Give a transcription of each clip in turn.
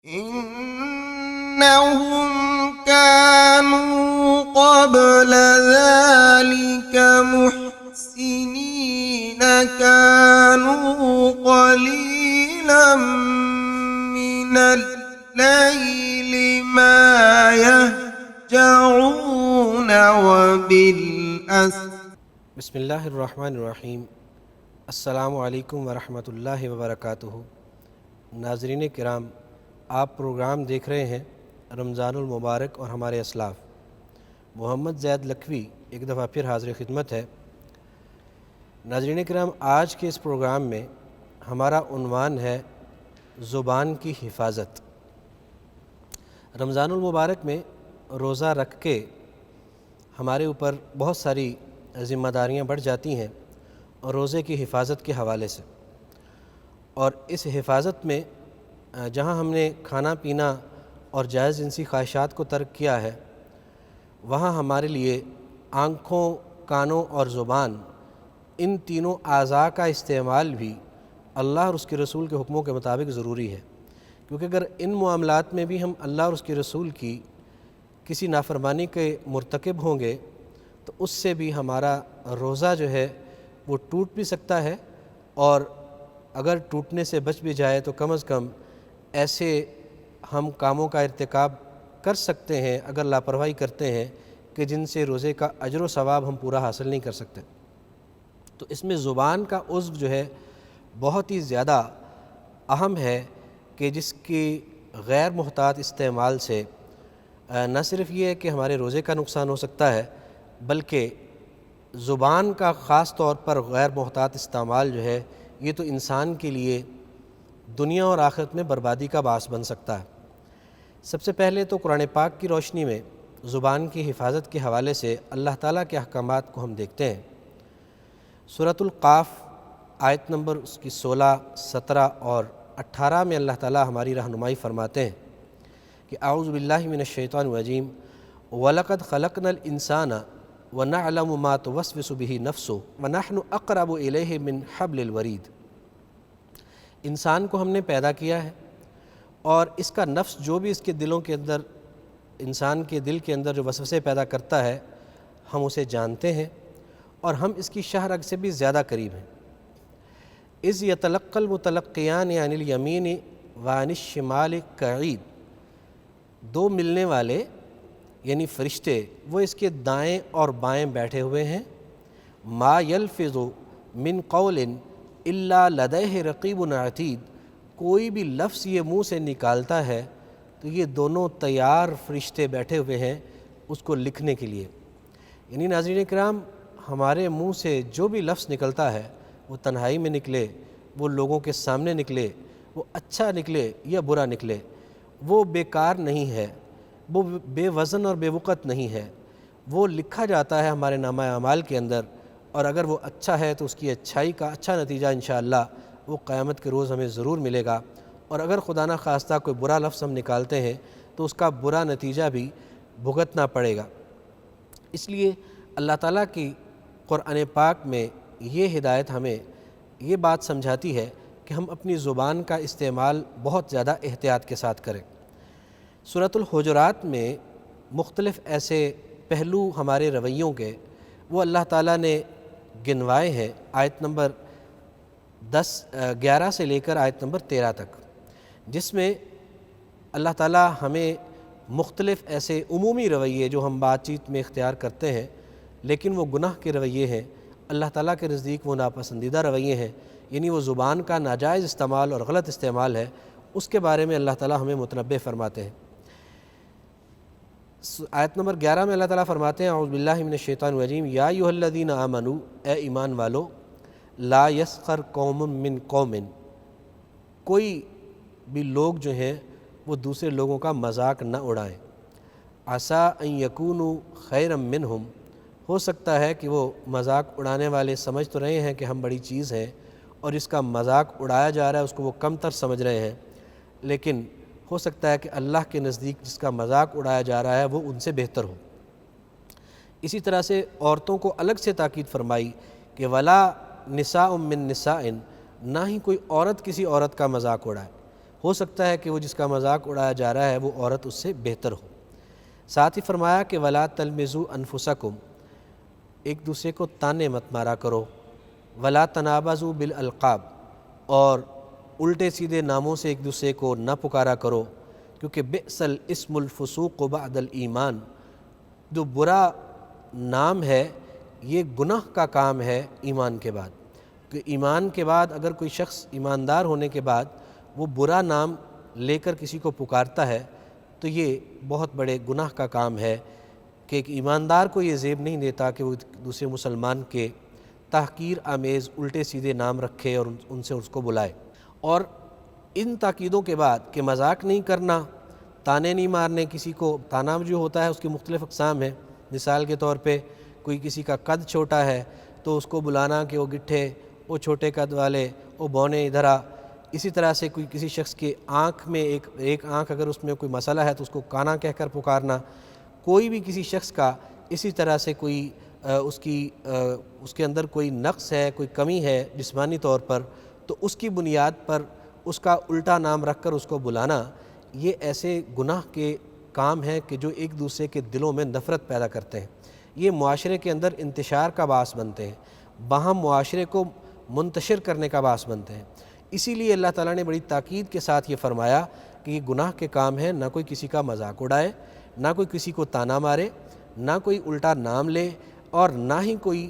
إنهم كانوا قبل ذلك محسنين كانوا قليلا من الليل ما يهجعون وبالأسر. بسم اللہ الرحمن الرحیم. السلام علیکم ورحمۃ اللہ وبرکاتہ. ناظرین کرام، آپ پروگرام دیکھ رہے ہیں رمضان المبارک اور ہمارے اسلاف. محمد زید لکھوی ایک دفعہ پھر حاضر خدمت ہے. ناظرین کرام، آج کے اس پروگرام میں ہمارا عنوان ہے زبان کی حفاظت. رمضان المبارک میں روزہ رکھ کے ہمارے اوپر بہت ساری ذمہ داریاں بڑھ جاتی ہیں اور روزے کی حفاظت کے حوالے سے. اور اس حفاظت میں جہاں ہم نے کھانا پینا اور جائز جنسی خواہشات کو ترک کیا ہے، وہاں ہمارے لیے آنکھوں، کانوں اور زبان، ان تینوں اعضاء کا استعمال بھی اللہ اور اس کے رسول کے حکموں کے مطابق ضروری ہے. کیونکہ اگر ان معاملات میں بھی ہم اللہ اور اس کے رسول کی کسی نافرمانی کے مرتکب ہوں گے تو اس سے بھی ہمارا روزہ جو ہے وہ ٹوٹ بھی سکتا ہے، اور اگر ٹوٹنے سے بچ بھی جائے تو کم از کم ایسے ہم کاموں کا ارتکاب کر سکتے ہیں اگر لاپرواہی کرتے ہیں کہ جن سے روزے کا اجر و ثواب ہم پورا حاصل نہیں کر سکتے. تو اس میں زبان کا عضو جو ہے بہت ہی زیادہ اہم ہے کہ جس کی غیر محتاط استعمال سے نہ صرف یہ ہے کہ ہمارے روزے کا نقصان ہو سکتا ہے، بلکہ زبان کا خاص طور پر غیر محتاط استعمال جو ہے یہ تو انسان کے لیے دنیا اور آخرت میں بربادی کا باعث بن سکتا ہے. سب سے پہلے تو قرآن پاک کی روشنی میں زبان کی حفاظت کے حوالے سے اللہ تعالیٰ کے احکامات کو ہم دیکھتے ہیں. سورۃ القاف آیت نمبر اس کی 16، 17 اور 18 میں اللہ تعالیٰ ہماری رہنمائی فرماتے ہیں کہ اعوذ باللہ من الشیطان الرجیم وَلَقَدْ خَلَقْنَا الْإِنسَانَ وَنَعْلَمُ مَا تُوَسْوِسُ بِهِ نَفْسُهُ وَنَحْنُ أَقْرَبُ إِلَيْهِ مِنْ حَبْلِ الْوَرِيدِ. انسان کو ہم نے پیدا کیا ہے اور اس کا نفس جو بھی اس کے دلوں کے اندر، انسان کے دل کے اندر جو وسوسے پیدا کرتا ہے ہم اسے جانتے ہیں اور ہم اس کی شاہ رگ سے بھی زیادہ قریب ہیں. اذ یتلقی المتلقیان عن الیمین وعن الشمال قعید. دو ملنے والے یعنی فرشتے وہ اس کے دائیں اور بائیں بیٹھے ہوئے ہیں. ما یلفظ من قول الا لدیہ رقیب عتید. کوئی بھی لفظ یہ منہ سے نکالتا ہے تو یہ دونوں تیار فرشتے بیٹھے ہوئے ہیں اس کو لکھنے کے لیے. یعنی ناظرین کرام، ہمارے منہ سے جو بھی لفظ نکلتا ہے وہ تنہائی میں نکلے، وہ لوگوں کے سامنے نکلے، وہ اچھا نکلے یا برا نکلے، وہ بیکار نہیں ہے، وہ بے وزن اور بے وقت نہیں ہے. وہ لکھا جاتا ہے ہمارے نامہ اعمال کے اندر، اور اگر وہ اچھا ہے تو اس کی اچھائی کا اچھا نتیجہ انشاءاللہ وہ قیامت کے روز ہمیں ضرور ملے گا. اور اگر خدا نہ خواستہ کوئی برا لفظ ہم نکالتے ہیں تو اس کا برا نتیجہ بھی بھگتنا پڑے گا. اس لیے اللہ تعالیٰ کی قرآن پاک میں یہ ہدایت ہمیں یہ بات سمجھاتی ہے کہ ہم اپنی زبان کا استعمال بہت زیادہ احتیاط کے ساتھ کریں. سورۃ الحجرات میں مختلف ایسے پہلو ہمارے رویوں کے وہ اللہ تعالیٰ نے گنوائے ہیں، آیت نمبر 11 سے لے کر آیت نمبر 13 تک، جس میں اللہ تعالیٰ ہمیں مختلف ایسے عمومی رویے جو ہم بات چیت میں اختیار کرتے ہیں لیکن وہ گناہ کے رویے ہیں، اللہ تعالیٰ کے نزدیک وہ ناپسندیدہ رویے ہیں، یعنی وہ زبان کا ناجائز استعمال اور غلط استعمال ہے، اس کے بارے میں اللہ تعالیٰ ہمیں متنبہ فرماتے ہیں. آیت نمبر 11 میں اللہ تعالیٰ فرماتے ہیں اعوذ باللہ من الشیطان الرجیم یا ایھا الذین آمنوا، اے ایمان والو، لا یسخر قوم من قوم. کوئی بھی لوگ جو ہیں وہ دوسرے لوگوں کا مذاق نہ اڑائیں. عسیٰ ان یکونوا خیرا منہم. ہو سکتا ہے کہ وہ مذاق اڑانے والے سمجھ تو رہے ہیں کہ ہم بڑی چیز ہیں اور اس کا مذاق اڑایا جا رہا ہے اس کو وہ کم تر سمجھ رہے ہیں، لیکن ہو سکتا ہے کہ اللہ کے نزدیک جس کا مذاق اڑایا جا رہا ہے وہ ان سے بہتر ہو. اسی طرح سے عورتوں کو الگ سے تاکید فرمائی کہ ولا نساء من نساء، نہ ہی کوئی عورت کسی عورت کا مذاق اڑائے. ہو سکتا ہے کہ وہ جس کا مذاق اڑایا جا رہا ہے وہ عورت اس سے بہتر ہو۔ ساتھ ہی فرمایا کہ ولا تلمزوا انفسکم، ایک دوسرے کو تانے مت مارا کرو، ولا تنابزوا بالالقاب، اور الٹے سیدھے ناموں سے ایک دوسرے کو نہ پکارا کرو، کیونکہ بئس الاسم الفسوق بعد الایمان، جو برا نام ہے یہ گناہ کا کام ہے ایمان کے بعد، کہ ایمان کے بعد اگر کوئی شخص ایماندار ہونے کے بعد وہ برا نام لے کر کسی کو پکارتا ہے تو یہ بہت بڑے گناہ کا کام ہے، کہ ایک ایماندار کو یہ زیب نہیں دیتا کہ وہ دوسرے مسلمان کے تحقیر آمیز الٹے سیدھے نام رکھے اور ان سے اس کو بلائے۔ اور ان تاکیدوں کے بعد کہ مذاق نہیں کرنا، تانے نہیں مارنے، کسی کو تانا جو ہوتا ہے اس کی مختلف اقسام ہیں، مثال کے طور پہ کوئی کسی کا قد چھوٹا ہے تو اس کو بلانا کہ وہ گٹھے، وہ چھوٹے قد والے، وہ بونے ادھر آ۔ اسی طرح سے کوئی کسی شخص کے آنکھ میں ایک آنکھ اگر اس میں کوئی مسئلہ ہے تو اس کو کانا کہہ کر پکارنا۔ کوئی بھی کسی شخص کا اسی طرح سے کوئی اس کے اندر کوئی نقص ہے، کوئی کمی ہے جسمانی طور پر، تو اس کی بنیاد پر اس کا الٹا نام رکھ کر اس کو بلانا، یہ ایسے گناہ کے کام ہیں کہ جو ایک دوسرے کے دلوں میں نفرت پیدا کرتے ہیں، یہ معاشرے کے اندر انتشار کا باعث بنتے ہیں، باہم معاشرے کو منتشر کرنے کا باعث بنتے ہیں۔ اسی لیے اللہ تعالیٰ نے بڑی تاکید کے ساتھ یہ فرمایا کہ یہ گناہ کے کام ہیں، نہ کوئی کسی کا مذاق اڑائے، نہ کوئی کسی کو تانا مارے، نہ کوئی الٹا نام لے، اور نہ ہی کوئی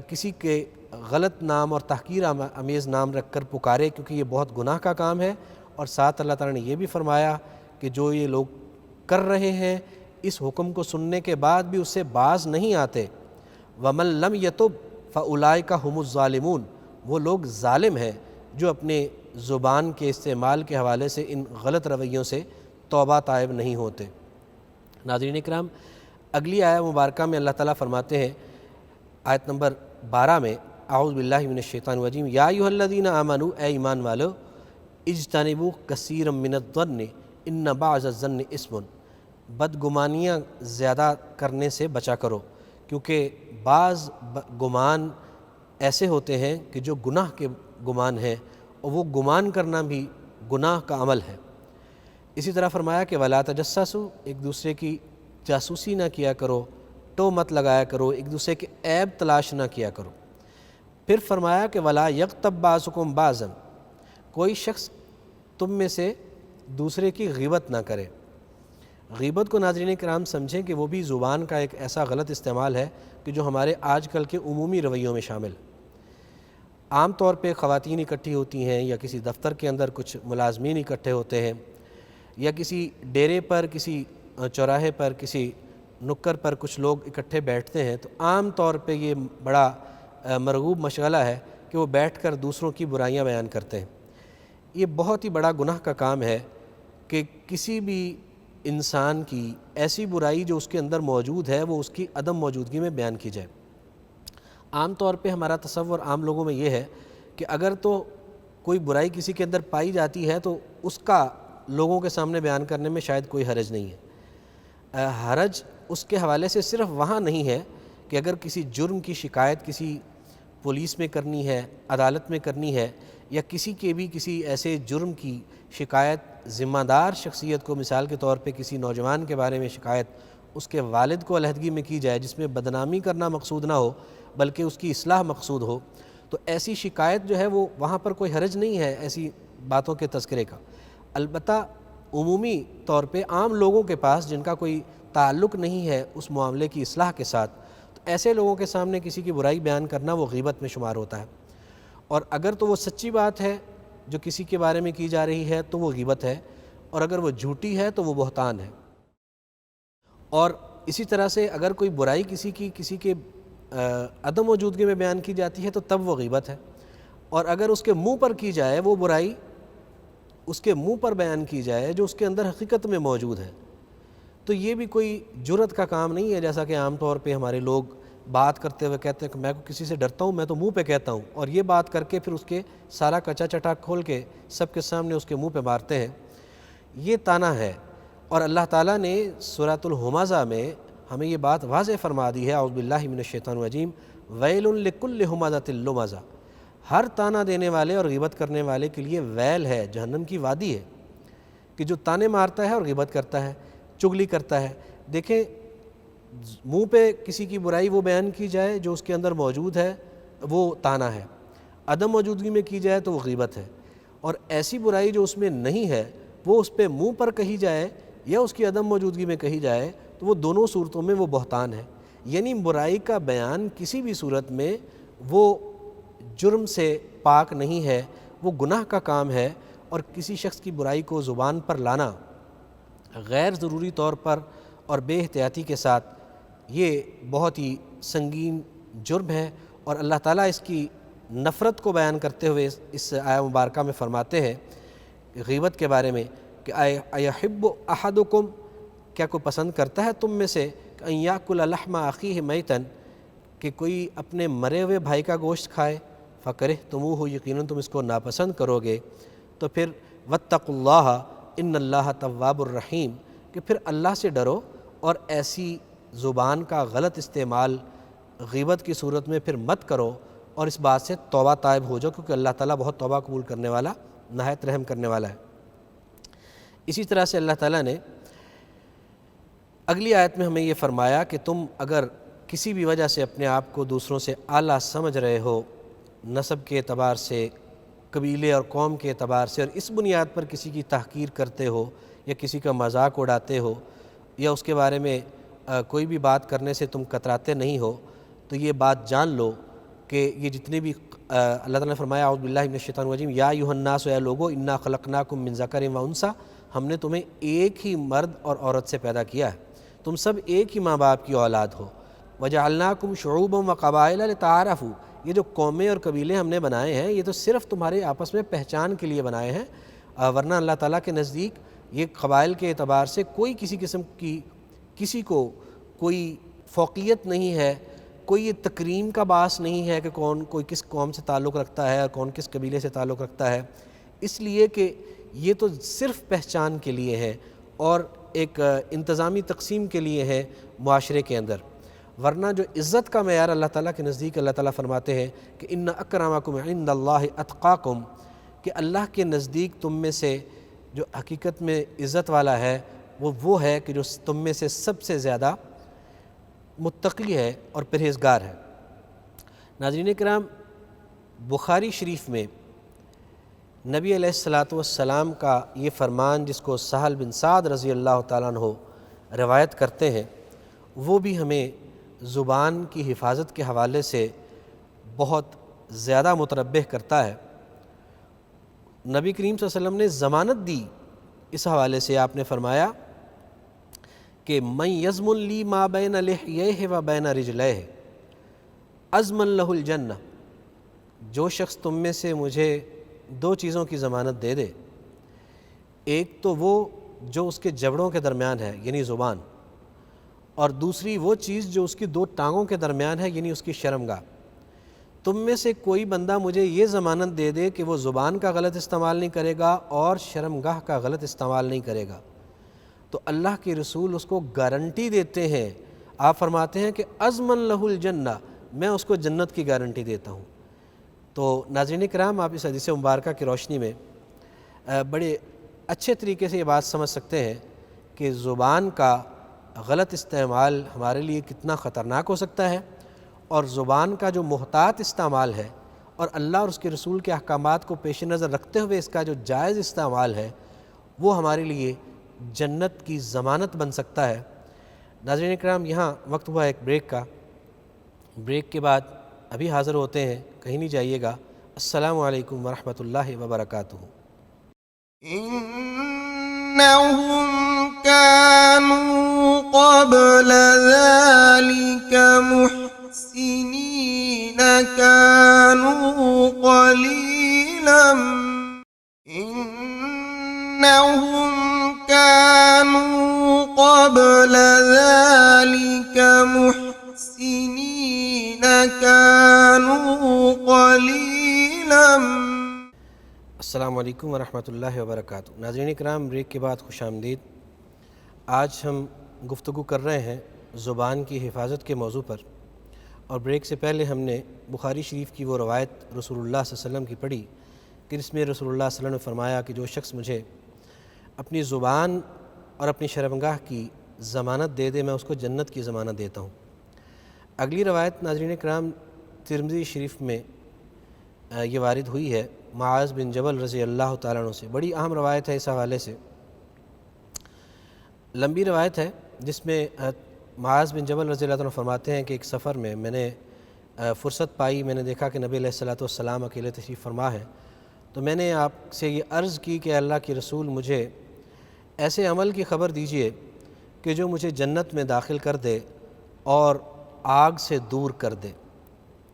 کسی کے غلط نام اور تحقیر آمیز نام رکھ کر پکارے، کیونکہ یہ بہت گناہ کا کام ہے۔ اور ساتھ اللہ تعالیٰ نے یہ بھی فرمایا کہ جو یہ لوگ کر رہے ہیں اس حکم کو سننے کے بعد بھی اس سے باز نہیں آتے، وَمَن لَّمْ يَتُبْ فَأُولَٰئِكَ هُمُ الظَّالِمُونَ، وہ لوگ ظالم ہیں جو اپنے زبان کے استعمال کے حوالے سے ان غلط رویوں سے توبہ طائب نہیں ہوتے۔ ناظرین اکرام، اگلی آیہ مبارکہ میں اللہ تعالیٰ فرماتے ہیں آیت نمبر 12 میں، اعوذ باللہ من الشیطان الرجیم، یا ایھا الذین آمنوا، اے ایمان والو، اجتنبوا کثیرا من الظن ان بعض الظن اسم، بدگمانیاں زیادہ کرنے سے بچا کرو، کیونکہ بعض گمان ایسے ہوتے ہیں کہ جو گناہ کے گمان ہیں، اور وہ گمان کرنا بھی گناہ کا عمل ہے۔ اسی طرح فرمایا کہ ولا تجسسوا، ایک دوسرے کی جاسوسی نہ کیا کرو، ٹو مت لگایا کرو، ایک دوسرے کے عیب تلاش نہ کیا کرو۔ پھر فرمایا کہ ولا یغتب بعضکم بعضا، کوئی شخص تم میں سے دوسرے کی غیبت نہ کرے۔ غیبت کو ناظرین کرام سمجھیں کہ وہ بھی زبان کا ایک ایسا غلط استعمال ہے کہ جو ہمارے آج کل کے عمومی رویوں میں شامل ہے۔ عام طور پہ خواتین اکٹھی ہوتی ہیں، یا کسی دفتر کے اندر کچھ ملازمین اکٹھے ہوتے ہیں، یا کسی ڈیرے پر، کسی چوراہے پر، کسی نکر پر کچھ لوگ اکٹھے بیٹھتے ہیں، تو عام طور پہ یہ بڑا مرغوب مشغلہ ہے کہ وہ بیٹھ کر دوسروں کی برائیاں بیان کرتے ہیں۔ یہ بہت ہی بڑا گناہ کا کام ہے کہ کسی بھی انسان کی ایسی برائی جو اس کے اندر موجود ہے وہ اس کی عدم موجودگی میں بیان کی جائے۔ عام طور پہ ہمارا تصور عام لوگوں میں یہ ہے کہ اگر تو کوئی برائی کسی کے اندر پائی جاتی ہے تو اس کا لوگوں کے سامنے بیان کرنے میں شاید کوئی حرج نہیں ہے۔ حرج اس کے حوالے سے صرف وہاں نہیں ہے کہ اگر کسی جرم کی شکایت کسی پولیس میں کرنی ہے، عدالت میں کرنی ہے، یا کسی کے بھی کسی ایسے جرم کی شکایت ذمہ دار شخصیت کو، مثال کے طور پہ کسی نوجوان کے بارے میں شکایت اس کے والد کو علیحدگی میں کی جائے، جس میں بدنامی کرنا مقصود نہ ہو بلکہ اس کی اصلاح مقصود ہو، تو ایسی شکایت جو ہے وہ وہاں پر کوئی حرج نہیں ہے ایسی باتوں کے تذکرے کا۔ البتہ عمومی طور پہ عام لوگوں کے پاس جن کا کوئی تعلق نہیں ہے اس معاملے کی اصلاح کے ساتھ، تو ایسے لوگوں کے سامنے کسی کی برائی بیان کرنا وہ غیبت میں شمار ہوتا ہے، اور اگر تو وہ سچی بات ہے جو کسی کے بارے میں کی جا رہی ہے تو وہ غیبت ہے، اور اگر وہ جھوٹی ہے تو وہ بہتان ہے۔ اور اسی طرح سے اگر کوئی برائی کسی کے عدم موجودگی میں بیان کی جاتی ہے تو تب وہ غیبت ہے، اور اگر اس کے منہ پر کی جائے وہ برائی، اس کے منہ پر بیان کی جائے جو اس کے اندر حقیقت میں موجود ہے، تو یہ بھی کوئی جرت کا کام نہیں ہے، جیسا کہ عام طور پہ ہمارے لوگ بات کرتے ہوئے کہتے ہیں کہ میں کسی سے ڈرتا ہوں، میں تو منہ پہ کہتا ہوں، اور یہ بات کر کے پھر اس کے سارا کچا چٹا کھول کے سب کے سامنے اس کے منہ پہ مارتے ہیں۔ یہ طعنہ ہے، اور اللہ تعالیٰ نے سورۃ الہمزہ میں ہمیں یہ بات واضح فرما دی ہے، اعوذ باللہ من الشیطان الرجیم، ویل لکل ہمزۃ لمزہ، ہر طعنہ دینے والے اور غیبت کرنے والے کے لیے ویل ہے، جہنم کی وادی ہے۔ کہ جو تانے مارتا ہے اور غیبت کرتا ہے، چغلی کرتا ہے۔ دیکھیں منہ پہ کسی کی برائی وہ بیان کی جائے جو اس کے اندر موجود ہے، وہ تانا ہے، عدم موجودگی میں کی جائے تو وہ غیبت ہے، اور ایسی برائی جو اس میں نہیں ہے وہ اس پہ منہ پر کہی جائے یا اس کی عدم موجودگی میں کہی جائے تو وہ دونوں صورتوں میں وہ بہتان ہے۔ یعنی برائی کا بیان کسی بھی صورت میں وہ جرم سے پاک نہیں ہے، وہ گناہ کا کام ہے، اور کسی شخص کی برائی کو زبان پر لانا غیر ضروری طور پر اور بے احتیاطی کے ساتھ یہ بہت ہی سنگین جرم ہے، اور اللہ تعالیٰ اس کی نفرت کو بیان کرتے ہوئے اس آیہ مبارکہ میں فرماتے ہیں غیبت کے بارے میں کہ ایحب احدکم، کیا کوئی پسند کرتا ہے تم میں سے کہ ان یاکل لحم اخیہ میتن، کہ کوئی اپنے مرے ہوئے بھائی کا گوشت کھائے، فکرہتموہ، یقیناً تم اس کو ناپسند کرو گے۔ تو پھر واتقوا اللہ ان اللہ تواب الرحیم، کہ پھر اللہ سے ڈرو اور ایسی زبان کا غلط استعمال غیبت کی صورت میں پھر مت کرو، اور اس بات سے توبہ طائب ہو جاؤ، کیونکہ اللہ تعالیٰ بہت توبہ قبول کرنے والا، نہایت رحم کرنے والا ہے۔ اسی طرح سے اللہ تعالیٰ نے اگلی آیت میں ہمیں یہ فرمایا کہ تم اگر کسی بھی وجہ سے اپنے آپ کو دوسروں سے اعلیٰ سمجھ رہے ہو، نسب کے اعتبار سے، قبیلے اور قوم کے اعتبار سے، اور اس بنیاد پر کسی کی تحقیر کرتے ہو یا کسی کا مذاق اڑاتے ہو یا اس کے بارے میں کوئی بھی بات کرنے سے تم کتراتے نہیں ہو، تو یہ بات جان لو کہ یہ جتنے بھی اللہ تعالیٰ نے فرمایا اعوذ باللہ من الشیطان الرجیم یا ایھا الناس، اے لوگو، انا خلقناکم من ذکر و انثی، ہم نے تمہیں ایک ہی مرد اور عورت سے پیدا کیا ہے، تم سب ایک ہی ماں باپ کی اولاد ہو، وجعلناکم شعوبا وقبائل لتعارفوا، یہ جو قومیں اور قبیلے ہم نے بنائے ہیں یہ تو صرف تمہارے آپس میں پہچان کے لیے بنائے ہیں، ورنہ اللہ تعالیٰ کے نزدیک یہ قبائل کے اعتبار سے کوئی کسی قسم کی کسی کو کوئی فوقیت نہیں ہے، کوئی یہ تکریم کا باعث نہیں ہے کہ کون کوئی کس قوم سے تعلق رکھتا ہے اور کون کس قبیلے سے تعلق رکھتا ہے، اس لیے کہ یہ تو صرف پہچان کے لیے ہے اور ایک انتظامی تقسیم کے لیے ہے معاشرے کے اندر، ورنہ جو عزت کا معیار اللہ تعالیٰ کے نزدیک اللہ تعالیٰ فرماتے ہیں کہ ان اکرمکم عند اللہ اتقاکم، کہ اللہ کے نزدیک تم میں سے جو حقیقت میں عزت والا ہے وہ ہے کہ جو تم میں سے سب سے زیادہ متقی ہے اور پرہیزگار ہے۔ ناظرین کرام، بخاری شریف میں نبی علیہ الصلاۃ والسلام کا یہ فرمان جس کو سہل بن سعد رضی اللہ تعالیٰ عنہ روایت کرتے ہیں، وہ بھی ہمیں زبان کی حفاظت کے حوالے سے بہت زیادہ متنبہ کرتا ہے۔ نبی کریم صلی اللہ علیہ وسلم نے ضمانت دی اس حوالے سے، آپ نے فرمایا کہ من یضمن لی ما بین لحیہ و بین رجلیہ اضمن لہ الجنہ، جو شخص تم میں سے مجھے دو چیزوں کی ضمانت دے دے، ایک تو وہ جو اس کے جبڑوں کے درمیان ہے یعنی زبان، اور دوسری وہ چیز جو اس کی دو ٹانگوں کے درمیان ہے یعنی اس کی شرمگاہ، تم میں سے کوئی بندہ مجھے یہ ضمانت دے دے کہ وہ زبان کا غلط استعمال نہیں کرے گا اور شرمگاہ کا غلط استعمال نہیں کرے گا، تو اللہ کے رسول اس کو گارنٹی دیتے ہیں، آپ فرماتے ہیں کہ اضمن لہ الجنہ، میں اس کو جنت کی گارنٹی دیتا ہوں۔ تو ناظرین کرام، آپ اس حدیث مبارکہ کی روشنی میں بڑے اچھے طریقے سے یہ بات سمجھ سکتے ہیں کہ زبان کا غلط استعمال ہمارے لیے کتنا خطرناک ہو سکتا ہے، اور زبان کا جو محتاط استعمال ہے اور اللہ اور اس کے رسول کے احکامات کو پیش نظر رکھتے ہوئے اس کا جو جائز استعمال ہے وہ ہمارے لیے جنت کی ضمانت بن سکتا ہے۔ ناظرین کرام، یہاں وقت ہوا ایک بریک کا، بریک کے بعد ابھی حاضر ہوتے ہیں، کہیں نہیں جائیے گا۔ السلام علیکم ورحمۃ اللہ وبرکاتہ۔ إنهم كانوا قبل ذلك محسنين، كانوا قليلا إنهم كانوا قبل ذلك محسنين، كانوا قليلا۔ السلام علیکم ورحمۃ اللہ وبرکاتہ۔ ناظرین کرام، بریک کے بعد خوش آمدید۔ آج ہم گفتگو کر رہے ہیں زبان کی حفاظت کے موضوع پر، اور بریک سے پہلے ہم نے بخاری شریف کی وہ روایت رسول اللہ صلی اللہ علیہ وسلم کی پڑھی کہ جس میں رسول اللہ صلی اللہ علیہ وسلم نے فرمایا کہ جو شخص مجھے اپنی زبان اور اپنی شرمگاہ کی ضمانت دے دے، میں اس کو جنت کی ضمانت دیتا ہوں۔ اگلی روایت ناظرین کرام ترمذی شریف میں یہ وارد ہوئی ہے معاذ بن جبل رضی اللہ تعالیٰ عنہ سے، بڑی اہم روایت ہے اس حوالے سے، لمبی روایت ہے جس میں معاذ بن جبل رضی اللہ عنہ فرماتے ہیں کہ ایک سفر میں نے فرصت پائی، میں نے دیکھا کہ نبی علیہ الصلوۃ والسلام اکیلے تشریف فرما ہے، تو میں نے آپ سے یہ عرض کی کہ اللہ کے رسول مجھے ایسے عمل کی خبر دیجئے کہ جو مجھے جنت میں داخل کر دے اور آگ سے دور کر دے۔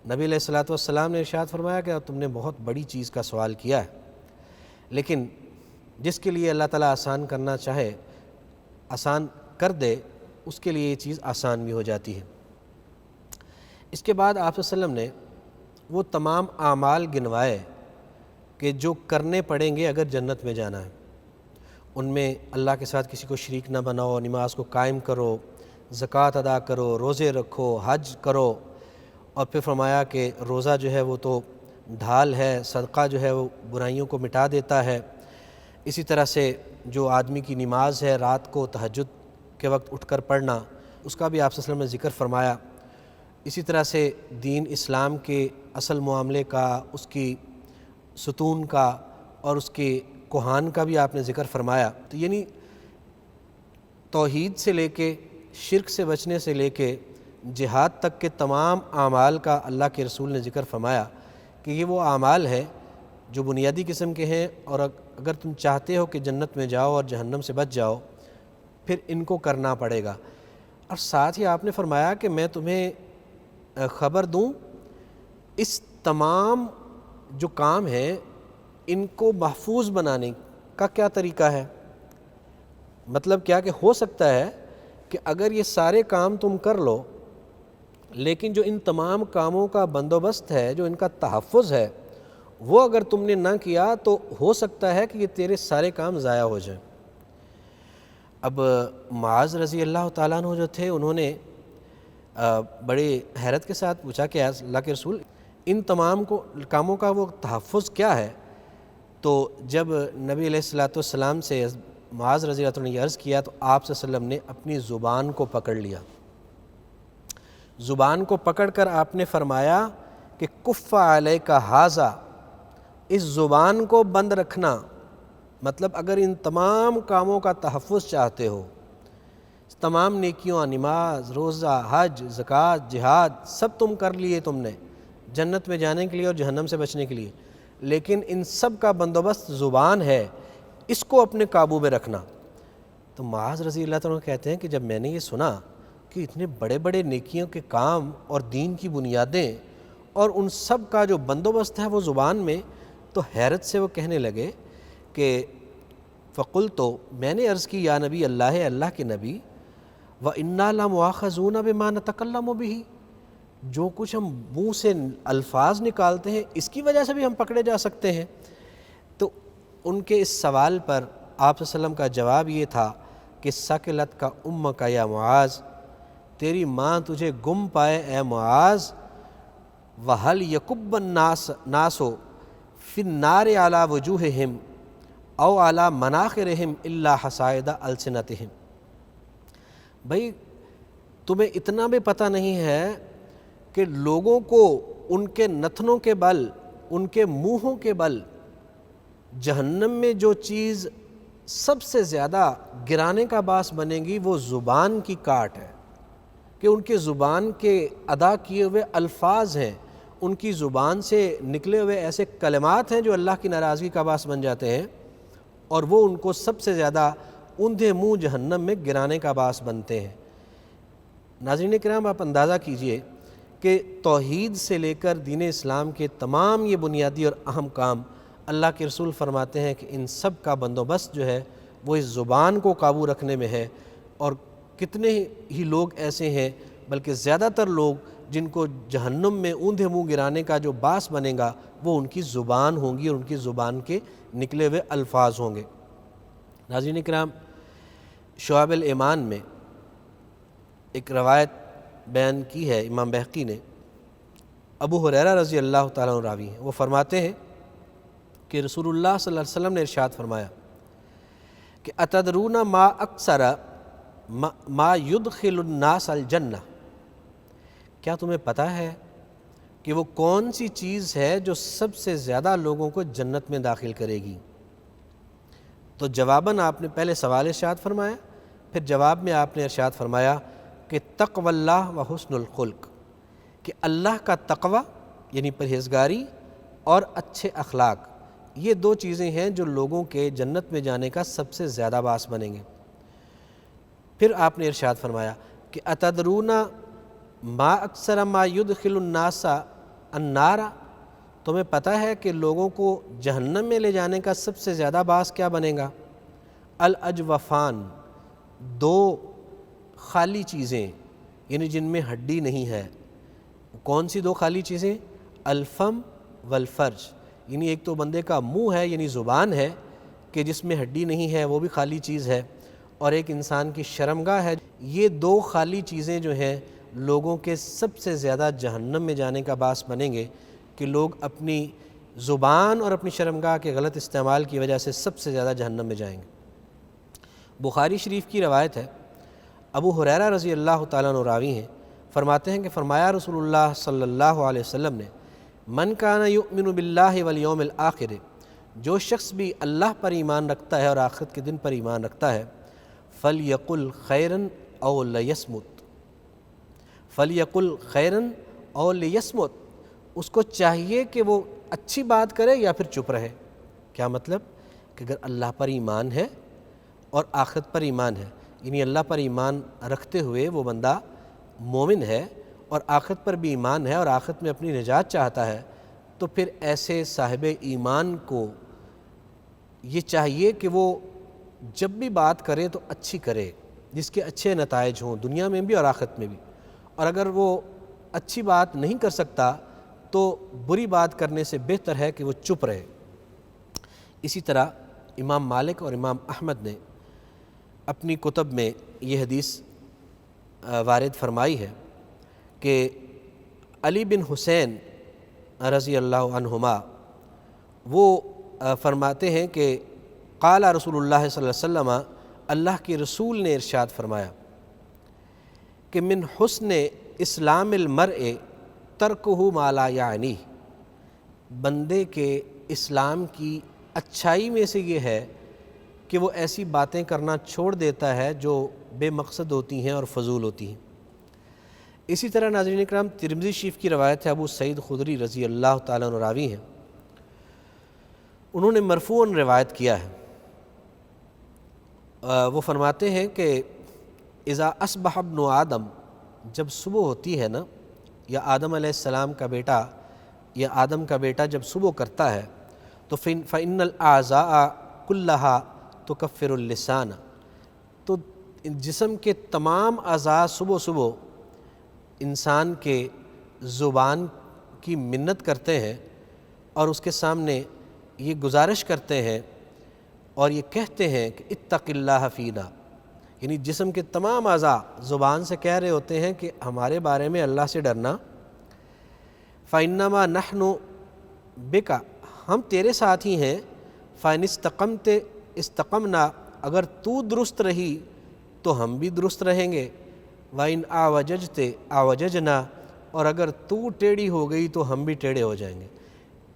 نبی علیہ الصلوۃ والسلام نے ارشاد فرمایا کہ تم نے بہت بڑی چیز کا سوال کیا ہے، لیکن جس کے لیے اللہ تعالیٰ آسان کرنا چاہے آسان کر دے، اس کے لیے یہ چیز آسان بھی ہو جاتی ہے۔ اس کے بعد آپ صلی اللہ علیہ وسلم نے وہ تمام اعمال گنوائے کہ جو کرنے پڑیں گے اگر جنت میں جانا ہے۔ ان میں اللہ کے ساتھ کسی کو شریک نہ بناؤ، نماز کو قائم کرو، زکوٰۃ ادا کرو، روزے رکھو، حج کرو، اور پھر فرمایا کہ روزہ جو ہے وہ تو ڈھال ہے، صدقہ جو ہے وہ برائیوں کو مٹا دیتا ہے۔ اسی طرح سے جو آدمی کی نماز ہے رات کو تہجد کے وقت اٹھ کر پڑھنا، اس کا بھی آپ صلی اللہ علیہ وسلم نے ذکر فرمایا۔ اسی طرح سے دین اسلام کے اصل معاملے کا، اس کی ستون کا اور اس کے کوہان کا بھی آپ نے ذکر فرمایا۔ تو یعنی توحید سے لے کے شرک سے بچنے سے لے کے جہاد تک کے تمام اعمال کا اللہ کے رسول نے ذکر فرمایا کہ یہ وہ اعمال ہیں جو بنیادی قسم کے ہیں، اور اگر تم چاہتے ہو کہ جنت میں جاؤ اور جہنم سے بچ جاؤ پھر ان کو کرنا پڑے گا۔ اور ساتھ ہی آپ نے فرمایا کہ میں تمہیں خبر دوں اس تمام جو کام ہیں ان کو محفوظ بنانے کا کیا طریقہ ہے۔ مطلب کیا کہ ہو سکتا ہے کہ اگر یہ سارے کام تم کر لو، لیکن جو ان تمام کاموں کا بندوبست ہے، جو ان کا تحفظ ہے، وہ اگر تم نے نہ کیا تو ہو سکتا ہے کہ یہ تیرے سارے کام ضائع ہو جائیں۔ اب معاذ رضی اللہ تعالیٰ عنہ جو تھے، انہوں نے بڑے حیرت کے ساتھ پوچھا کہ اللہ کے رسول ان تمام کاموں کا وہ تحفظ کیا ہے؟ تو جب نبی علیہ الصلوۃ والسلام سے معاذ رضی اللہ عنہ نے یہ عرض کیا تو آپ صلی اللہ علیہ وسلم نے اپنی زبان کو پکڑ لیا۔ زبان کو پکڑ کر آپ نے فرمایا کہ کف علیک ھذا، اس زبان کو بند رکھنا، مطلب اگر ان تمام کاموں کا تحفظ چاہتے ہو، تمام نیکیوں، نماز، روزہ، حج، زکوٰۃ، جہاد سب تم کر لیے تم نے جنت میں جانے کے لیے اور جہنم سے بچنے کے لیے، لیکن ان سب کا بندوبست زبان ہے، اس کو اپنے قابو میں رکھنا۔ تو معاذ رضی اللہ عنہ کہتے ہیں کہ جب میں نے یہ سنا کہ اتنے بڑے بڑے نیکیوں کے کام اور دین کی بنیادیں اور ان سب کا جو بندوبست ہے وہ زبان میں، تو حیرت سے وہ کہنے لگے کہ فقلت، تو میں نے عرض کی یا نبی اللہ، اللہ کے نبی، وَإِنَّا لَمُؤَاخَذُونَ بِمَا نَتَكَلَّمُ بِهِ، جو کچھ ہم منہ سے الفاظ نکالتے ہیں اس کی وجہ سے بھی ہم پکڑے جا سکتے ہیں۔ تو ان کے اس سوال پر آپ صلی اللہ علیہ وسلم کا جواب یہ تھا کہ ثقلت کا امک یا معاذ، تیری ماں تجھے گم پائے اے معاذ، وَهَلْ يَكُبَّ النَّاسُ فِي النَّارِ عَلَى وُجُوهِهِمْ أَوْ عَلَى مَنَاخِرِهِمْ إِلَّا حَصَائِدَ أَلْسِنَتِهِمْ، بھئی تمہیں اتنا بھی پتہ نہیں ہے کہ لوگوں کو ان کے نتنوں کے بل، ان کے منہوں کے بل جہنم میں جو چیز سب سے زیادہ گرانے کا باعث بنے گی وہ زبان کی کاٹ ہے، کہ ان کے زبان کے ادا کیے ہوئے الفاظ ہیں، ان کی زبان سے نکلے ہوئے ایسے کلمات ہیں جو اللہ کی ناراضگی کا باعث بن جاتے ہیں، اور وہ ان کو سب سے زیادہ اندھے منہ جہنم میں گرانے کا باعث بنتے ہیں۔ ناظرین کرام، آپ اندازہ کیجئے کہ توحید سے لے کر دین اسلام کے تمام یہ بنیادی اور اہم کام اللہ کے رسول فرماتے ہیں کہ ان سب کا بندوبست جو ہے وہ اس زبان کو قابو رکھنے میں ہے، اور کتنے ہی لوگ ایسے ہیں، بلکہ زیادہ تر لوگ جن کو جہنم میں اوندھے منہ گرانے کا جو باعث بنے گا وہ ان کی زبان ہوں گی اور ان کی زبان کے نکلے ہوئے الفاظ ہوں گے۔ ناظرین کرام، شعب الایمان میں ایک روایت بیان کی ہے امام بہقی نے، ابو ہریرہ رضی اللہ تعالیٰ عنہ راوی ہیں، وہ فرماتے ہیں کہ رسول اللہ صلی اللہ علیہ وسلم نے ارشاد فرمایا، کہ اتدرون ما اکثر ما یدخل الناس الجنہ، کیا تمہیں پتہ ہے کہ وہ کون سی چیز ہے جو سب سے زیادہ لوگوں کو جنت میں داخل کرے گی؟ تو جواباً آپ نے پہلے سوال ارشاد فرمایا، پھر جواب میں آپ نے ارشاد فرمایا کہ تقوی اللہ و حسن الخلق، کہ اللہ کا تقوی یعنی پرہیزگاری اور اچھے اخلاق، یہ دو چیزیں ہیں جو لوگوں کے جنت میں جانے کا سب سے زیادہ باعث بنیں گے۔ پھر آپ نے ارشاد فرمایا کہ اتدرون ما اکثر ما یدخل الناس النار، تمہیں پتہ ہے کہ لوگوں کو جہنم میں لے جانے کا سب سے زیادہ باعث کیا بنے گا؟ الاجوفان، دو خالی چیزیں یعنی جن میں ہڈی نہیں ہے۔ کون سی دو خالی چیزیں؟ الفم والفرج، یعنی ایک تو بندے کا منہ ہے یعنی زبان ہے کہ جس میں ہڈی نہیں ہے، وہ بھی خالی چیز ہے، اور ایک انسان کی شرمگاہ ہے۔ یہ دو خالی چیزیں جو ہیں لوگوں کے سب سے زیادہ جہنم میں جانے کا باعث بنیں گے، کہ لوگ اپنی زبان اور اپنی شرمگاہ کے غلط استعمال کی وجہ سے سب سے زیادہ جہنم میں جائیں گے۔ بخاری شریف کی روایت ہے، ابو ہریرہ رضی اللہ تعالیٰ عنہ راوی ہیں، فرماتے ہیں کہ فرمایا رسول اللہ صلی اللہ علیہ وسلم نے، من کان یؤمن باللہ والیوم الآخر، جو شخص بھی اللہ پر ایمان رکھتا ہے اور آخرت کے دن پر ایمان رکھتا ہے، فلیقل خیرا او لیصمت، فلیقل خیرا او لیصمت، اس کو چاہیے کہ وہ اچھی بات کرے یا پھر چپ رہے۔ کیا مطلب؟ کہ اگر اللہ پر ایمان ہے اور آخرت پر ایمان ہے، یعنی اللہ پر ایمان رکھتے ہوئے وہ بندہ مومن ہے اور آخرت پر بھی ایمان ہے اور آخرت میں اپنی نجات چاہتا ہے، تو پھر ایسے صاحب ایمان کو یہ چاہیے کہ وہ جب بھی بات کرے تو اچھی کرے، جس کے اچھے نتائج ہوں دنیا میں بھی اور آخرت میں بھی، اور اگر وہ اچھی بات نہیں کر سکتا تو بری بات کرنے سے بہتر ہے کہ وہ چپ رہے۔ اسی طرح امام مالک اور امام احمد نے اپنی کتب میں یہ حدیث وارد فرمائی ہے کہ علی بن حسین رضی اللہ عنہما وہ فرماتے ہیں کہ قال رسول اللہ صلی اللہ علیہ وسلم، اللہ کے رسول نے ارشاد فرمایا کہ من حسن اسلام المرء ترکہ ما لا یعنی، بندے کے اسلام کی اچھائی میں سے یہ ہے کہ وہ ایسی باتیں کرنا چھوڑ دیتا ہے جو بے مقصد ہوتی ہیں اور فضول ہوتی ہیں۔ اسی طرح ناظرین اکرام، ترمذی شریف کی روایت ہے، ابو سعید خدری رضی اللہ تعالیٰ عنہ راوی ہیں، انہوں نے مرفوعاً روایت کیا ہے، وہ فرماتے ہیں کہ اذا اصبح ابن آدم، جب صبح ہوتی ہے نا، یا آدم علیہ السلام کا بیٹا یا آدم کا بیٹا جب صبح کرتا ہے تو فإن الأعضاء كلها تكفر اللسان، تو جسم کے تمام اعضاء صبح صبح انسان کے زبان کی منت کرتے ہیں اور اس کے سامنے یہ گزارش کرتے ہیں اور یہ کہتے ہیں کہ اتق اللہ فینا، یعنی جسم کے تمام اعضاء زبان سے کہہ رہے ہوتے ہیں کہ ہمارے بارے میں اللہ سے ڈرنا۔ فإنما نحن بک، ہم تیرے ساتھ ہی ہیں، فإن استقمت استقمنا، اگر تو درست رہی تو ہم بھی درست رہیں گے، وإن اعوججت اعوججنا، اور اگر تو ٹیڑھی ہو گئی تو ہم بھی ٹیڑھے ہو جائیں گے۔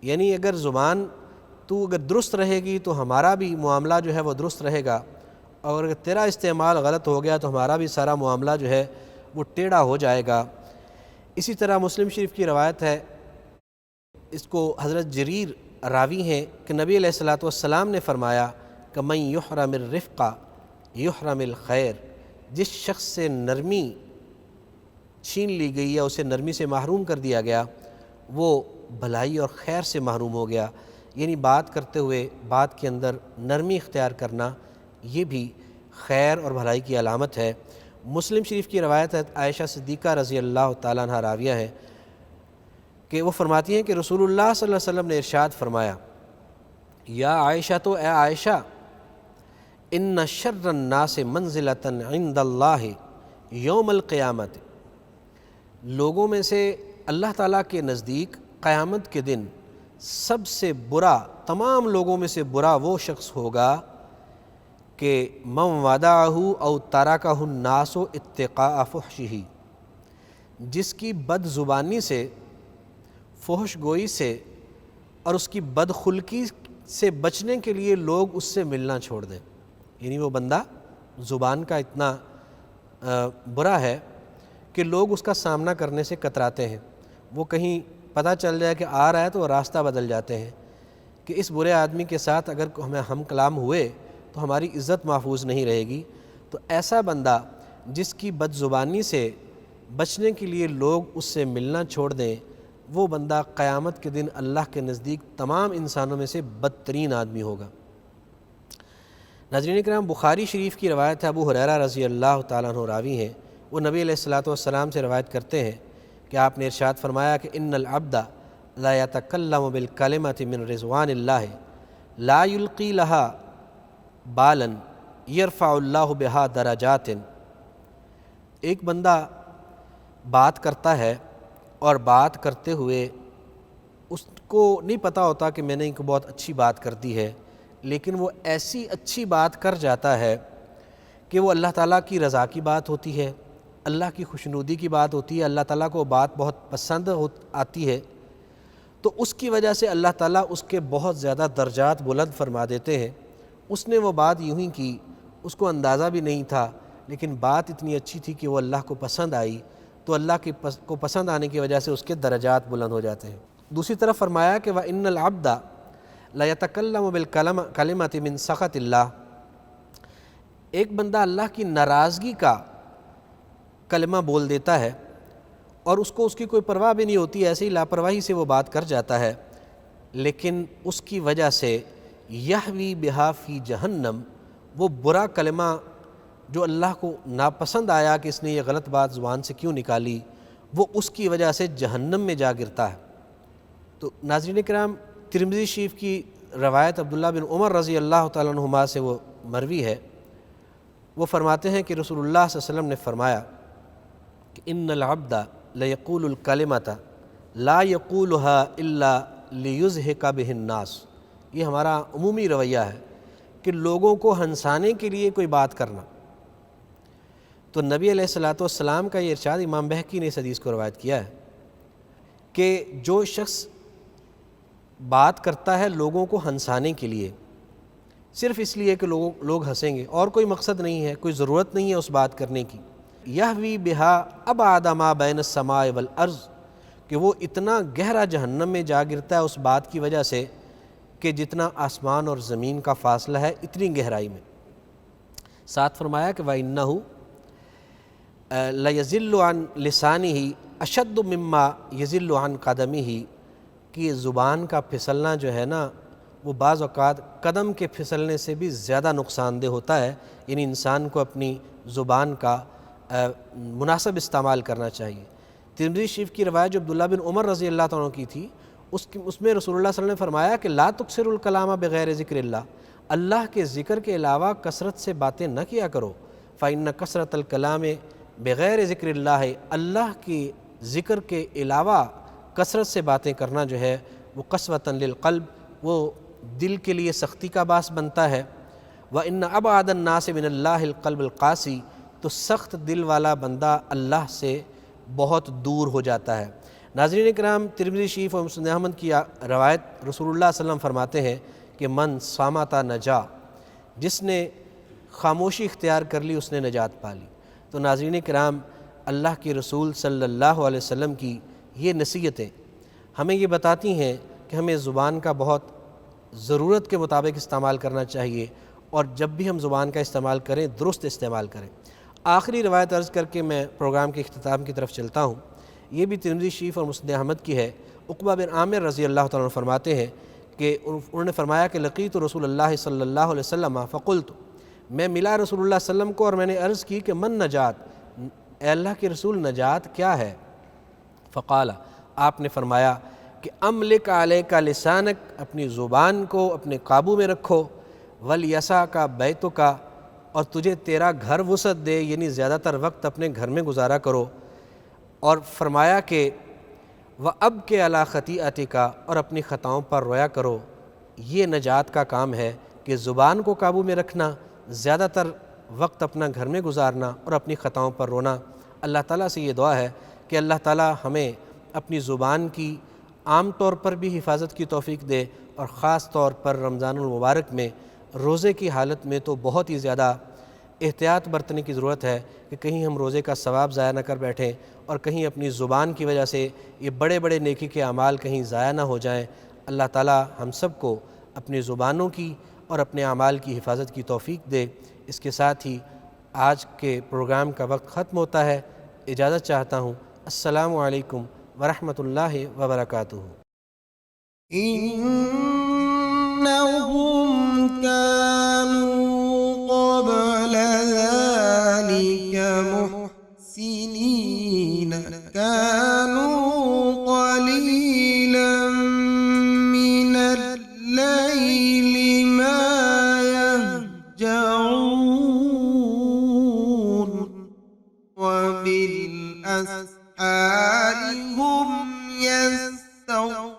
یعنی اگر زبان تو اگر درست رہے گی تو ہمارا بھی معاملہ جو ہے وہ درست رہے گا، اور اگر تیرا استعمال غلط ہو گیا تو ہمارا بھی سارا معاملہ جو ہے وہ ٹیڑھا ہو جائے گا۔ اسی طرح مسلم شریف کی روایت ہے، اس کو حضرت جریر راوی ہیں کہ نبی علیہ الصلوۃ والسلام نے فرمایا کہ من یحرم الرفق یحرم الخیر، جس شخص سے نرمی چھین لی گئی یا اسے نرمی سے محروم کر دیا گیا وہ بھلائی اور خیر سے محروم ہو گیا۔ یعنی بات کرتے ہوئے بات کے اندر نرمی اختیار کرنا یہ بھی خیر اور بھلائی کی علامت ہے۔ مسلم شریف کی روایت ہے، عائشہ صدیقہ رضی اللہ تعالیٰ عنہ راویہ ہیں کہ وہ فرماتی ہیں کہ رسول اللہ صلی اللہ علیہ وسلم نے ارشاد فرمایا، یا عائشہ، تو اے عائشہ، ان شر الناس منزلۃ عند اللہ یوم القیامت، لوگوں میں سے اللہ تعالیٰ کے نزدیک قیامت کے دن سب سے برا، تمام لوگوں میں سے برا وہ شخص ہوگا کہ من ودعہ او ترکہ الناس اتقاء فحشہ، جس کی بد زبانی سے، فحش گوئی سے اور اس کی بد خلقی سے بچنے کے لیے لوگ اس سے ملنا چھوڑ دیں. یعنی وہ بندہ زبان کا اتنا برا ہے کہ لوگ اس کا سامنا کرنے سے کتراتے ہیں. وہ کہیں پتہ چل جائے کہ آ رہا ہے تو وہ راستہ بدل جاتے ہیں کہ اس برے آدمی کے ساتھ اگر ہم کلام ہوئے تو ہماری عزت محفوظ نہیں رہے گی. تو ایسا بندہ جس کی بد زبانی سے بچنے کے لیے لوگ اس سے ملنا چھوڑ دیں، وہ بندہ قیامت کے دن اللہ کے نزدیک تمام انسانوں میں سے بدترین آدمی ہوگا. ناظرین کرام، بخاری شریف کی روایت ہے، ابو ہریرہ رضی اللہ تعالیٰ عنہ راوی ہیں. وہ نبی علیہ الصلوۃ والسلام سے روایت کرتے ہیں کہ آپ نے ارشاد فرمایا کہ ان العبد لا يتکلم بالکلمۃ من رضوان اللہ لا یلقی لها بالا یرفع اللہ بها درجات. ایک بندہ بات کرتا ہے اور بات کرتے ہوئے اس کو نہیں پتہ ہوتا کہ میں نے ایک بہت اچھی بات کر دی ہے، لیکن وہ ایسی اچھی بات کر جاتا ہے کہ وہ اللہ تعالیٰ کی رضا کی بات ہوتی ہے، اللہ کی خوشنودی کی بات ہوتی ہے، اللہ تعالیٰ کو بات بہت پسند آتی ہے، تو اس کی وجہ سے اللہ تعالیٰ اس کے بہت زیادہ درجات بلند فرما دیتے ہیں. اس نے وہ بات یوں ہی کی، اس کو اندازہ بھی نہیں تھا، لیکن بات اتنی اچھی تھی کہ وہ اللہ کو پسند آئی، تو اللہ کو پسند آنے کی وجہ سے اس کے درجات بلند ہو جاتے ہیں. دوسری طرف فرمایا کہ وَإِنَّ الْعَبْدَ لَيَتَكَلَّمُ بِالْكَلِمَةِ مِنْ سَخَطِ اللَّهِ. ایک بندہ اللہ کی ناراضگی کا کلمہ بول دیتا ہے اور اس کو اس کی کوئی پرواہ بھی نہیں ہوتی، ایسے ہی لاپرواہی سے وہ بات کر جاتا ہے، لیکن اس کی وجہ سے یحوی بہا فی جہنم، وہ برا کلمہ جو اللہ کو ناپسند آیا کہ اس نے یہ غلط بات زبان سے کیوں نکالی، وہ اس کی وجہ سے جہنم میں جا گرتا ہے. تو ناظرین کرام، ترمذی شریف کی روایت عبداللہ بن عمر رضی اللہ تعالیٰ عنہما سے وہ مروی ہے. وہ فرماتے ہیں کہ رسول اللہ صلی اللہ علیہ وسلم نے فرمایا کہ ان العبد لیقول الکلمۃ لا یقولها الا لیضحک بہ الناس. یہ ہمارا عمومی رویہ ہے کہ لوگوں کو ہنسانے کے لیے کوئی بات کرنا. تو نبی علیہ الصلوۃ والسلام کا یہ ارشاد امام بہقی نے اس حدیث کو روایت کیا ہے کہ جو شخص بات کرتا ہے لوگوں کو ہنسانے کے لیے، صرف اس لیے کہ لوگ ہنسیں گے، اور کوئی مقصد نہیں ہے، کوئی ضرورت نہیں ہے اس بات کرنے کی، یحوی بہا ابعد ما بین السماء والارض، کہ وہ اتنا گہرا جہنم میں جا گرتا ہے اس بات کی وجہ سے کہ جتنا آسمان اور زمین کا فاصلہ ہے اتنی گہرائی میں. ساتھ فرمایا کہ وَإِنَّهُ لَيَزِلُّ عَنْ لِسَانِهِ أَشَدُّ مِمَّا يَزِلُّ عَنْ قَدَمِهِ، کہ زبان کا پھسلنا جو ہے نا وہ بعض اوقات قدم کے پھسلنے سے بھی زیادہ نقصان دہ ہوتا ہے. یعنی انسان کو اپنی زبان کا مناسب استعمال کرنا چاہیے. ترمذی شریف کی روایت جو عبداللہ بن عمر رضی اللہ تعالیٰ کی تھی، اس میں رسول اللہ صلی اللہ علیہ وسلم نے فرمایا کہ لا تکثروا الکلام بغیر ذکر اللہ، اللہ کے ذکر کے علاوہ کثرت سے باتیں نہ کیا کرو. فإن کثرت الکلام بغیر ذکر اللہ، اللہ کے ذکر کے علاوہ کثرت سے باتیں کرنا جو ہے وہ قسوۃ للقلب، وہ دل کے لیے سختی کا باعث بنتا ہے. وإن ابعد الناس من اللہ القلب القاسی، تو سخت دل والا بندہ اللہ سے بہت دور ہو جاتا ہے. ناظرین کرام، ترمذی شریف اور مسند احمد کی روایت رسول اللہ صلی اللہ علیہ وسلم فرماتے ہیں کہ من صامت نجا، جس نے خاموشی اختیار کر لی اس نے نجات پا لی. تو ناظرین کرام، اللہ کے رسول صلی اللہ علیہ وسلم کی یہ نصیحتیں ہمیں یہ بتاتی ہیں کہ ہمیں زبان کا بہت ضرورت کے مطابق استعمال کرنا چاہیے، اور جب بھی ہم زبان کا استعمال کریں درست استعمال کریں. آخری روایت عرض کر کے میں پروگرام کے اختتام کی طرف چلتا ہوں. یہ بھی ترمذی شریف اور مسند احمد کی ہے. عقبہ بن عامر رضی اللہ تعالیٰ عنہ فرماتے ہیں کہ انہوں نے فرمایا کہ لقیت رسول اللہ صلی اللہ علیہ وسلم فقلت، میں ملا رسول اللہ صلی اللہ علیہ وسلم کو اور میں نے عرض کی کہ من نجات، اے اللہ کے رسول نجات کیا ہے؟ فقال، آپ نے فرمایا کہ املک علیک لسانک، اپنی زبان کو اپنے قابو میں رکھو، ولیسعک بیتک، اور تجھے تیرا گھر وسعت دے، یعنی زیادہ تر وقت اپنے گھر میں گزارا کرو. اور فرمایا کہ وَأَبْكِ عَلَىٰ خَطِیئَتِکَ، اور اپنی خطاؤں پر رویا کرو. یہ نجات کا کام ہے کہ زبان کو قابو میں رکھنا، زیادہ تر وقت اپنا گھر میں گزارنا اور اپنی خطاؤں پر رونا۔ اللہ تعالیٰ سے یہ دعا ہے کہ اللہ تعالیٰ ہمیں اپنی زبان کی عام طور پر بھی حفاظت کی توفیق دے، اور خاص طور پر رمضان المبارک میں روزے کی حالت میں تو بہت ہی زیادہ احتیاط برتنے کی ضرورت ہے کہ کہیں ہم روزے کا ثواب ضائع نہ کر بیٹھیں، اور کہیں اپنی زبان کی وجہ سے یہ بڑے بڑے نیکی کے اعمال کہیں ضائع نہ ہو جائیں۔ اللہ تعالیٰ ہم سب کو اپنی زبانوں کی اور اپنے اعمال کی حفاظت کی توفیق دے۔ اس کے ساتھ ہی آج کے پروگرام کا وقت ختم ہوتا ہے، اجازت چاہتا ہوں۔ السلام علیکم ورحمۃ اللہ وبرکاتہ۔ إنهم كانوا قبل ذلك محسنين كانوا قليلا من الليل ما يهجعون وبالأسحار هم يستغفرون